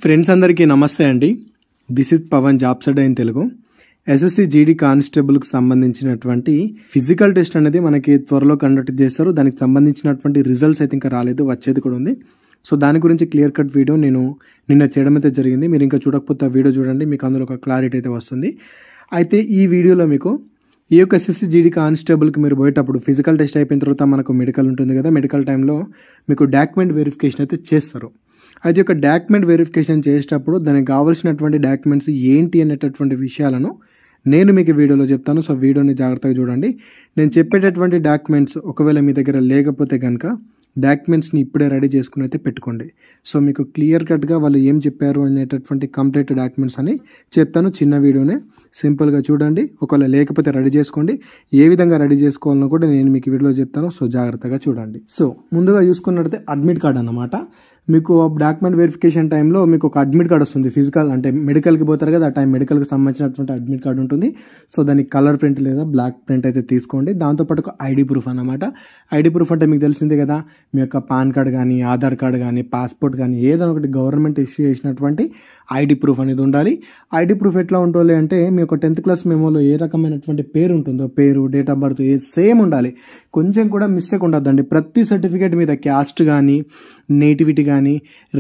Friends అందరికీ నమస్తే అండి. This is Pavan jobs Adda in Telugu. SSC GD కానిస్టేబుల్కి సంబంధించినటువంటి ఫిజికల్ టెస్ట్ అనేది మనకి త్వరలో కండక్ట్ చేస్తారు. దానికి సంబంధించినటువంటి రిజల్ట్స్ అయితే ఇంకా రాలేదు, వచ్చేది కూడా ఉంది. సో దాని గురించి క్లియర్ కట్ వీడియో నేను నిన్న చేయడం అయితే జరిగింది. మీరు ఇంకా చూడకపోతే ఆ వీడియో చూడండి, మీకు అందులో ఒక క్లారిటీ అయితే వస్తుంది. అయితే ఈ వీడియోలో మీకు ఈ యొక్క ఎస్ఎస్సి జీడీ కానిస్టేబుల్కి మీరు పోయేటప్పుడు ఫిజికల్ టెస్ట్ అయిపోయిన తర్వాత మనకు మెడికల్ ఉంటుంది కదా, మెడికల్ టైంలో మీకు డాక్యుమెంట్ వెరిఫికేషన్ అయితే చేస్తారు. అయితే ఒక డాక్యుమెంట్ వెరిఫికేషన్ చేసేటప్పుడు దానికి కావాల్సినటువంటి డాక్యుమెంట్స్ ఏంటి అనేటటువంటి విషయాలను నేను మీకు వీడియోలో చెప్తాను. సో వీడియోని జాగ్రత్తగా చూడండి. నేను చెప్పేటటువంటి డాక్యుమెంట్స్ ఒకవేళ మీ దగ్గర లేకపోతే కనుక డాక్యుమెంట్స్ని ఇప్పుడే రెడీ చేసుకుని అయితే పెట్టుకోండి. సో మీకు క్లియర్ కట్గా వాళ్ళు ఏం చెప్పారు అనేటటువంటి కంప్లీట్ డాక్యుమెంట్స్ అని చెప్తాను. చిన్న వీడియోనే, సింపుల్గా చూడండి. ఒకవేళ లేకపోతే రెడీ చేసుకోండి. ఏ విధంగా రెడీ చేసుకోవాలనో కూడా నేను మీకు వీడియోలో చెప్తాను. సో జాగ్రత్తగా చూడండి. సో ముందుగా చూసుకున్నట్లయితే అడ్మిట్ కార్డ్ అన్నమాట. మీకు డాక్యుమెంట్ వెరిఫికేషన్ టైంలో మీకు ఒక అడ్మిట్ కార్డ్ వస్తుంది. ఫిజికల్ అంటే మెడికల్కి పోతారు కదా, ఆ టైం మెడికల్కి సంబంధించినటువంటి అడ్మిట్ కార్డ్ ఉంటుంది. సో దానికి కలర్ ప్రింట్ లేదా బ్లాక్ ప్రింట్ అయితే తీసుకోండి. దాంతోపాటు ఒక ఐడి ప్రూఫ్ అన్నమాట. ఐడి ప్రూఫ్ అంటే మీకు తెలిసిందే కదా, మీ యొక్క పాన్ కార్డ్ కానీ, ఆధార్ కార్డ్ కానీ, పాస్పోర్ట్ కానీ ఏదైనా ఒకటి గవర్నమెంట్ ఇష్యూ చేసినటువంటి ఐడి ప్రూఫ్ అనేది ఉండాలి. ఐడి ప్రూఫ్ ఎట్లా ఉండాలి అంటే మీ యొక్క 10th క్లాస్ మెమోలో ఏ రకమైనటువంటి పేరు ఉంటుందో, పేరు, డేట్ ఆఫ్ బర్త్ సేమ్ ఉండాలి. కొంచెం కూడా మిస్టేక్ ఉండద్దండి. ప్రతి సర్టిఫికేట్ మీద క్యాస్ట్ కానీ, నేటివిటీ కానీ,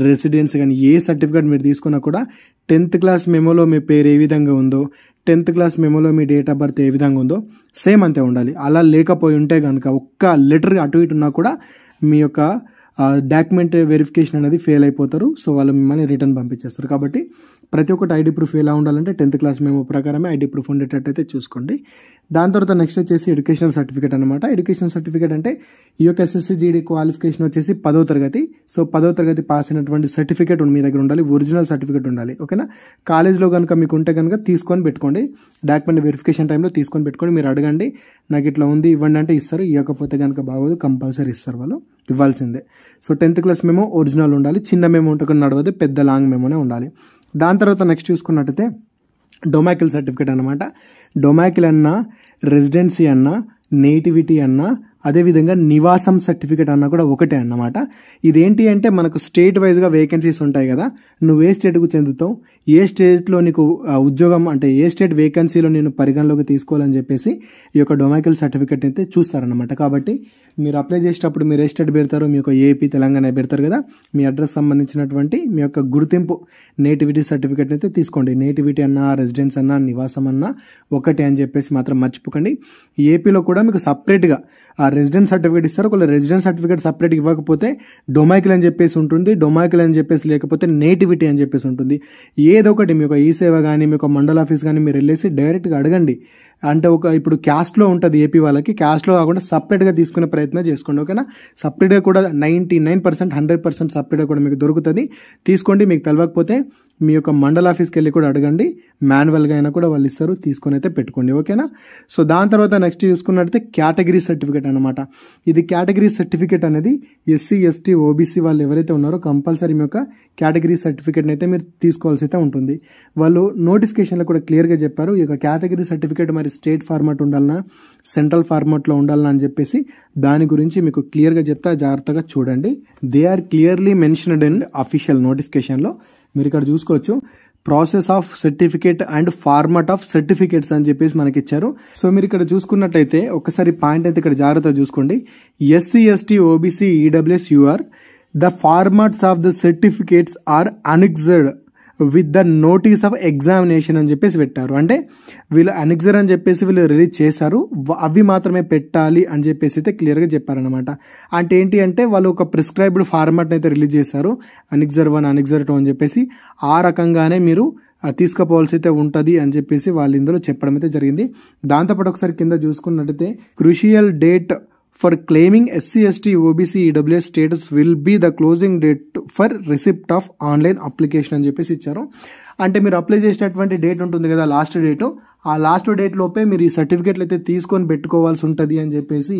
రెసిడెన్స్ కానీ ఏ సర్టిఫికేట్ మీరు తీసుకున్నా కూడా 10th క్లాస్ మెమోలో మీ పేరు ఏ విధంగా ఉందో, 10th క్లాస్ మెమోలో మీ డేట్ ఆఫ్ బర్త్ ఏ విధంగా ఉందో సేమ్ అంతే ఉండాలి. అలా లేకపోయి ఉంటే కనుక ఒక్క లెటర్ అటు ఇటు ఉన్నా కూడా మీ యొక్క డాక్యుమెంట్ వెరిఫికేషన్ అనేది ఫెయిల్ అయిపోతారు. సో వాళ్ళు మిమ్మల్ని రిటర్న్ పంపించేస్తారు. కాబట్టి ప్రతి ఒక్కటి ఐడి ప్రూఫ్ ఎలా ఉండాలంటే 10th క్లాస్ మెమో ప్రకారమే ఐడి ప్రూఫ్ ఉండేటట్టయితే చూసుకోండి. దాని తర్వాత నెక్స్ట్ వచ్చేసి ఎడ్యుకేషన్ సర్టిఫికేట్ అనమాట. ఎడ్యుకేషన్ సర్టిఫికేట్ అంటే ఈ యొక్క ఎస్ఎస్సి జీడీ క్వాలిఫికేషన్ వచ్చేసి 10వ తరగతి. సో 10వ తరగతి పాస్ అయినటువంటి సర్టిఫికేట్ మీ దగ్గర ఉండాలి, ఒరిజినల్ సర్టిఫికేట్ ఉండాలి. ఓకేనా, కాలేజ్లో కనుక మీకు ఉంటే కనుక తీసుకొని పెట్టుకోండి. డాక్యుమెంట్ వెరిఫికేషన్ టైంలో తీసుకొని పెట్టుకోండి. మీరు అడగండి, నాకు ఇట్లా ఉంది ఇవ్వండి అంటే ఇస్తారు. ఇవ్వకపోతే కనుక బాగోదు, కంపల్సరీ ఇస్తారు, వాళ్ళు ఇవ్వాల్సిందే. So 10th class memo original ఉండాలి. చిన్న మెమో ఉంటే నడవదు, పెద్ద లాంగ్ మెమోనే ఉండాలి. దాని తర్వాత నెక్స్ట్ చూసుకున్నట్టయితే డొమాకిల్ సర్టిఫికేట్ అనమాట. డొమాకిల్ అన్నా, రెసిడెన్సీ అన్నా, నేటివిటీ అన్నా, అదేవిధంగా నివాసం సర్టిఫికేట్ అన్నా కూడా ఒకటే అన్నమాట. ఇదేంటి అంటే మనకు స్టేట్ వైజ్గా వేకెన్సీస్ ఉంటాయి కదా, నువ్వు ఏ స్టేట్కు చెందుతావు, ఏ స్టేట్లో నీకు ఉద్యోగం అంటే ఏ స్టేట్ వేకెన్సీలో నేను పరిగణలోకి తీసుకోవాలని చెప్పేసి ఈ యొక్క డొమాకిల్ సర్టిఫికేట్ అయితే చూస్తారనమాట. కాబట్టి మీరు అప్లై చేసేటప్పుడు మీరు ఏ స్టేట్ పెడతారో, మీ యొక్క ఏపీ, తెలంగాణ పెడతారు కదా, మీ అడ్రస్ సంబంధించినటువంటి మీ యొక్క గుర్తింపు నేటివిటీ సర్టిఫికేట్ అయితే తీసుకోండి. నేటివిటీ అన్నా, రెసిడెన్స్ అన్నా, నివాసం అన్నా ఒకటే అని చెప్పేసి మాత్రం మర్చిపోకండి. ఏపీలో కూడా మీకు సపరేట్గా ఆ రెసిడెన్స్ సర్టిఫికేట్ ఇస్తారు. ఒకవేళ రెసిడెన్స్ సర్టిఫికేట్ సపరేట్ ఇవ్వకపోతే డొమాకిల్ అని చెప్పేసి ఉంటుంది, డొమాకిల్ అని చెప్పేసి లేకపోతే నేటివిటీ అని చెప్పేసి ఉంటుంది. ఏదో ఒకటి మీ యొక్క ఈ సేవ కానీ, మీ యొక్క మండల ఆఫీస్ కానీ మీరు వెళ్ళేసి డైరెక్ట్గా అడగండి. అంటే ఇప్పుడు క్యాస్ట్లో ఉంటుంది ఏపీ వాళ్ళకి, క్యాస్ట్లో కాకుండా సపరేట్గా తీసుకునే ప్రయత్నం చేసుకోండి. ఓకేనా, సపరేట్గా కూడా 99% 100% సపరేట్గా కూడా మీకు దొరుకుతుంది, తీసుకోండి. మీకు తెలియకపోతే మీ యొక్క మండల ఆఫీస్కి వెళ్ళి కూడా అడగండి, మాన్యువల్గా అయినా కూడా వాళ్ళు ఇస్తారు, తీసుకొని అయితే పెట్టుకోండి. ఓకేనా, సో దాని తర్వాత నెక్స్ట్ చూసుకున్నట్టయితే కేటగిరీ సర్టిఫికేట్ అనమాట. ఇది కేటగిరీ సర్టిఫికేట్ అనేది ఎస్సీ, ఎస్టీ, ఓబీసీ వాళ్ళు ఎవరైతే ఉన్నారో కంపల్సరీ మీ యొక్క కేటగిరీ సర్టిఫికేట్ని అయితే మీరు తీసుకోవాల్సి అయితే ఉంటుంది. వాళ్ళు నోటిఫికేషన్లో కూడా క్లియర్గా చెప్పారు, ఈ యొక్క కేటగిరీ సర్టిఫికేట్ మరి స్టేట్ ఫార్మాట్ ఉండాలన్నా, సెంట్రల్ ఫార్మాట్లో ఉండాలన్నా అని చెప్పేసి దాని గురించి మీకు క్లియర్గా చెప్తా, జాగ్రత్తగా చూడండి. They are clearly mentioned in official నోటిఫికేషన్లో. మీరు ఇక్కడ చూసుకోవచ్చు, process of certificate and format of certificates అని చెప్పేసి మనకి ఇచ్చారు. సో మీరు ఇక్కడ చూసుకున్నట్టయితే ఒకసారి పాయింట్ అయితే ఇక్కడ జాగ్రత్తగా చూసుకోండి. SC, ST, OBC, EWS, UR the formats of the certificates are annexed with the notice of examination అని చెప్పేసి పెట్టారు. అంటే వీళ్ళు అనెక్సర్ అని చెప్పేసి వీళ్ళు రిలీజ్ చేశారు, అవి మాత్రమే పెట్టాలి అని చెప్పేసి అయితే క్లియర్గా చెప్పారనమాట. అంటే ఏంటి అంటే వాళ్ళు ఒక ప్రిస్క్రైబ్డ్ ఫార్మాట్ని అయితే రిలీజ్ చేశారు, అనెక్సర్ 1, అనెక్సర్ 2 అని చెప్పేసి. ఆ రకంగానే మీరు తీసుకుపోవాల్సి అయితే ఉంటుంది అని చెప్పేసి వాళ్ళు ఇందులో చెప్పడం అయితే జరిగింది. దాంతోపాటు ఒకసారి కింద చూసుకున్నట్టయితే crucial date for claiming SC, ST, OBC, EWS status will be the closing date for receipt of online application అని చెప్పేసి ఇచ్చారు. అంటే మీరు అప్లై చేసేటటువంటి డేట్ ఉంటుంది కదా, లాస్ట్ డేటు, ఆ లాస్ట్ డేట్ లోపే మీరు ఈ సర్టిఫికేట్లు అయితే తీసుకొని పెట్టుకోవాల్సి ఉంటుంది అని చెప్పేసి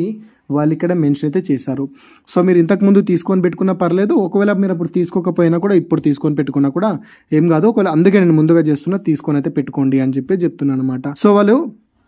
వాళ్ళు ఇక్కడ మెన్షన్ అయితే చేశారు. సో మీరు ఇంతకుముందు తీసుకొని పెట్టుకున్నా పర్లేదు, ఒకవేళ మీరు అప్పుడు తీసుకోకపోయినా కూడా ఇప్పుడు తీసుకొని పెట్టుకున్నా కూడా ఏం కాదు. ఒకవేళ అందుకే నేను ముందుగా చేస్తున్నా, తీసుకొని అయితే పెట్టుకోండి అని చెప్పి చెప్తున్నాను అనమాట. సో వాళ్ళు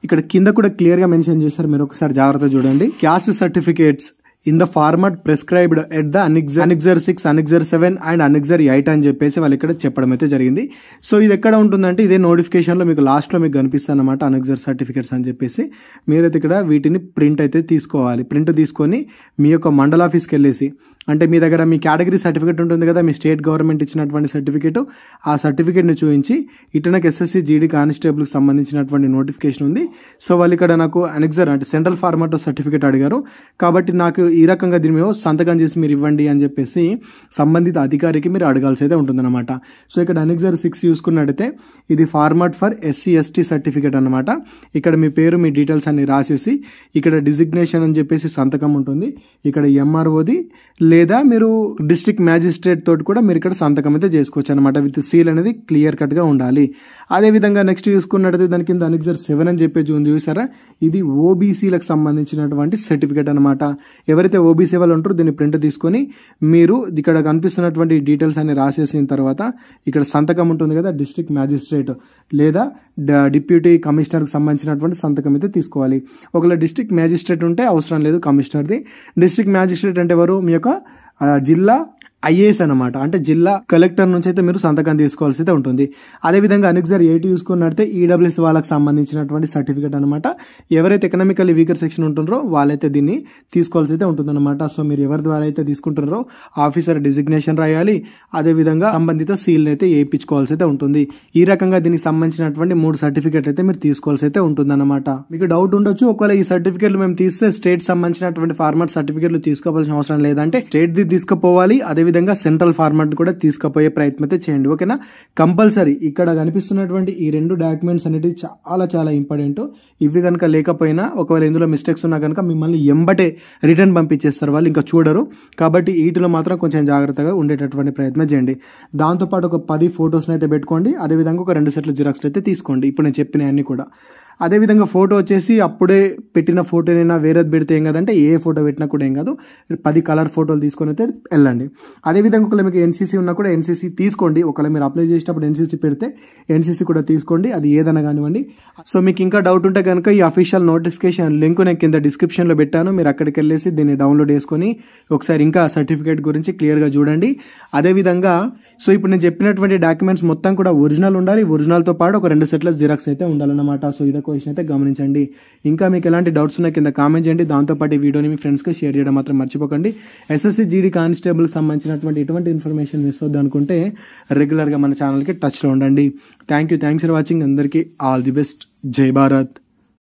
ఇక్కడ కింద కూడా క్లియర్గా మెన్షన్ చేశారు, మీరు ఒకసారి జాగ్రత్తగా చూడండి. Caste certificates in the format prescribed at the annexure 6, annexure 7 and annexure 8 అని చెప్పేసి వాళ్ళు ఇక్కడ చెప్పడం అయితే జరిగింది. సో ఇది ఎక్కడ ఉంటుందంటే ఇదే నోటిఫికేషన్లో మీకు లాస్ట్లో మీకు కనిపిస్తుంది అనమాట, అనెక్సర్ సర్టిఫికేట్స్ అని చెప్పేసి. మీరైతే ఇక్కడ వీటిని ప్రింట్ అయితే తీసుకోవాలి. ప్రింట్ తీసుకొని మీ యొక్క మండల ఆఫీస్కి వెళ్ళేసి, అంటే మీ దగ్గర మీ కేటగిరీ సర్టిఫికేట్ ఉంటుంది కదా, మీ స్టేట్ గవర్నమెంట్ ఇచ్చినటువంటి సర్టిఫికేట్, ఆ సర్టిఫికేట్ని చూపించి ఇటు నాకు ఎస్ఎస్సి జీడీ కానిస్టేబుల్కి సంబంధించినటువంటి నోటిఫికేషన్ ఉంది. సో వాళ్ళు ఇక్కడ నాకు అనెక్సర్ అంటే సెంట్రల్ ఫార్మాట్ సర్టిఫికేట్ అడిగారు, కాబట్టి నాకు ఈ రకంగా దీని మీద సంతకం చేసి మీరు ఇవ్వండి అని చెప్పేసి సంబంధిత అధికారికి మీరు అడగాల్సి అయితే ఉంటుందన్నమాట. సో ఇక్కడ అనెక్సర్ 6 చూసుకున్నట్టయితే ఇది format for SC ST certificate అనమాట. ఇక్కడ మీ పేరు మీ డీటెయిల్స్ అన్ని రాసేసి ఇక్కడ డిజిగ్నేషన్ అని చెప్పేసి సంతకం ఉంటుంది. ఇక్కడ ఎంఆర్ఓది లేదా మీరు డిస్ట్రిక్ట్ మ్యాజిస్ట్రేట్ తోటి కూడా మీరు ఇక్కడ సంతకం అయితే చేసుకోవచ్చు అనమాట. విత్ సీల్ అనేది క్లియర్ కట్గా ఉండాలి. అదేవిధంగా నెక్స్ట్ చూసుకున్నట్టయితే దాని కింద అనెక్సర్ 7 అని చెప్పేసి ఉంది చూసారా, ఇది ఓబీసీలకు సంబంధించినటువంటి సర్టిఫికేట్ అనమాట. ఎవరైతే ఓబీసీ వాళ్ళు ఉంటారో దీన్ని ప్రింట్ తీసుకొని మీరు ఇక్కడ కనిపిస్తున్నటువంటి డీటెయిల్స్ అన్ని రాసేసిన తర్వాత ఇక్కడ సంతకం ఉంటుంది కదా, డిస్ట్రిక్ట్ మ్యాజిస్ట్రేట్ లేదా డిప్యూటీ కమిషనర్కి సంబంధించినటువంటి సంతకం అయితే తీసుకోవాలి. ఒకవేళ డిస్ట్రిక్ట్ మ్యాజిస్ట్రేట్ ఉంటే అవసరం లేదు కమిషనర్ది. డిస్ట్రిక్ట్ మ్యాజిస్ట్రేట్ అంటే ఎవరు, మీ యొక్క జిల్లా ఐఏఎస్ అనమాట, అంటే జిల్లా కలెక్టర్ నుంచి అయితే మీరు సంతకం తీసుకోవాల్సి అయితే ఉంటుంది. అదేవిధంగా అనెక్సర్ 8 చూసుకున్నట్టే ఈడబ్ల్యూఎస్ వాళ్ళకి సంబంధించినటువంటి సర్టిఫికేట్ అనమాట. ఎవరైతే ఎకనామికల్లీ వీకర్ సెక్షన్ ఉంటుందో వాళ్ళైతే దీన్ని తీసుకోవాల్సి అయితే ఉంటుందన్నమాట. సో మీరు ఎవరి ద్వారా అయితే తీసుకుంటున్నారో ఆఫీసర్ డిజిగ్నేషన్ రాయాలి, అదేవిధంగా సంబంధిత సీల్ అయితే వేయించుకోవాల్సి అయితే ఉంటుంది. ఈ రకంగా దీనికి సంబంధించినటువంటి 3 సర్టిఫికేట్ అయితే మీరు తీసుకోవాల్సి అయితే ఉంటుందన్నమాట. మీకు డౌట్ ఉండొచ్చు, ఒకవేళ ఈ సర్టిఫికేట్లు మేము తీస్తే స్టేట్ సంబంధించినటువంటి ఫార్మాట్ సర్టిఫికేట్లు తీసుకోవాల్సిన అవసరం లేదంటే స్టేట్ ది తీసుకుపోవాలి, అదేవిధంగా సెంట్రల్ ఫార్మాట్ కూడా తీసుకుపోయే ప్రయత్నం అయితే చేయండి. ఓకేనా, కంపల్సరీ ఇక్కడ కనిపిస్తున్నటువంటి ఈ 2 డాక్యుమెంట్స్ అనేవి చాలా చాలా ఇంపార్టెంట్. ఇవి కనుక లేకపోయినా ఒకవేళ ఇందులో మిస్టేక్స్ ఉన్నా కనుక మిమ్మల్ని ఎంబటే రిటర్న్ పంపించేస్తారు వాళ్ళు, ఇంకా చూడరు. కాబట్టి వీటిలో మాత్రం కొంచెం జాగ్రత్తగా ఉండేటటువంటి ప్రయత్నం చేయండి. దాంతోపాటు ఒక 10 ఫొటోస్ని అయితే పెట్టుకోండి. అదేవిధంగా ఒక 2 సెట్ల జిరాక్స్లు అయితే తీసుకోండి, ఇప్పుడు నేను చెప్పిన అన్ని కూడా. అదేవిధంగా ఫోటో వచ్చేసి అప్పుడే పెట్టిన ఫోటోనైనా వేరేది పెడితే ఏం కాదంటే ఏ ఫోటో పెట్టినా కూడా ఏం కాదు, 10 కలర్ ఫోటోలు తీసుకొని అయితే వెళ్ళండి. అదేవిధంగా ఒకవేళ మీకు ఎన్సీసీ ఉన్నా కూడా ఎన్సీసీ తీసుకోండి. ఒకవేళ మీరు అప్లై చేసేటప్పుడు ఎన్సీసీ పెడితే ఎన్సీసీ కూడా తీసుకోండి, అది ఏదైనా కానివ్వండి. సో మీకు ఇంకా డౌట్ ఉంటే కనుక ఈ అఫీషియల్ నోటిఫికేషన్ లింక్ నేను కింద డిస్క్రిప్షన్లో పెట్టాను, మీరు అక్కడికి వెళ్ళేసి దీన్ని డౌన్లోడ్ చేసుకొని ఒకసారి ఇంకా సర్టిఫికేట్ గురించి క్లియర్గా చూడండి. అదేవిధంగా సో ఇప్పుడు నేను చెప్పినటువంటి డాక్యుమెంట్స్ మొత్తం కూడా ఒరిజినల్ ఉండాలి, ఒరిజినల్తో పాటు ఒక 2 సెట్ల జిరాక్స్ అయితే ఉండాలన్నమాట. సో ఇదే క్వశ్చన్ అయితే గమనించండి. ఇంకా మీకు ఎలాంటి డౌట్స్ ఉన్నా కింద కామెంట్ చేయండి. దాంతోపాటు ఈ వీడియోని మీ ఫ్రెండ్స్కి షేర్ చేయడం మాత్రం మర్చిపోకండి. ఎస్ఎస్సి జీడీ కానిస్టేబుల్కి సంబంధించినటువంటి ఎటువంటి ఇన్ఫర్మేషన్ మిస్ అవుద్ది అనుకుంటే రెగ్యులర్గా మన ఛానల్కి టచ్లో ఉండండి. Thanks for watching. అందరికీ ఆల్ ది బెస్ట్. జై భారత్.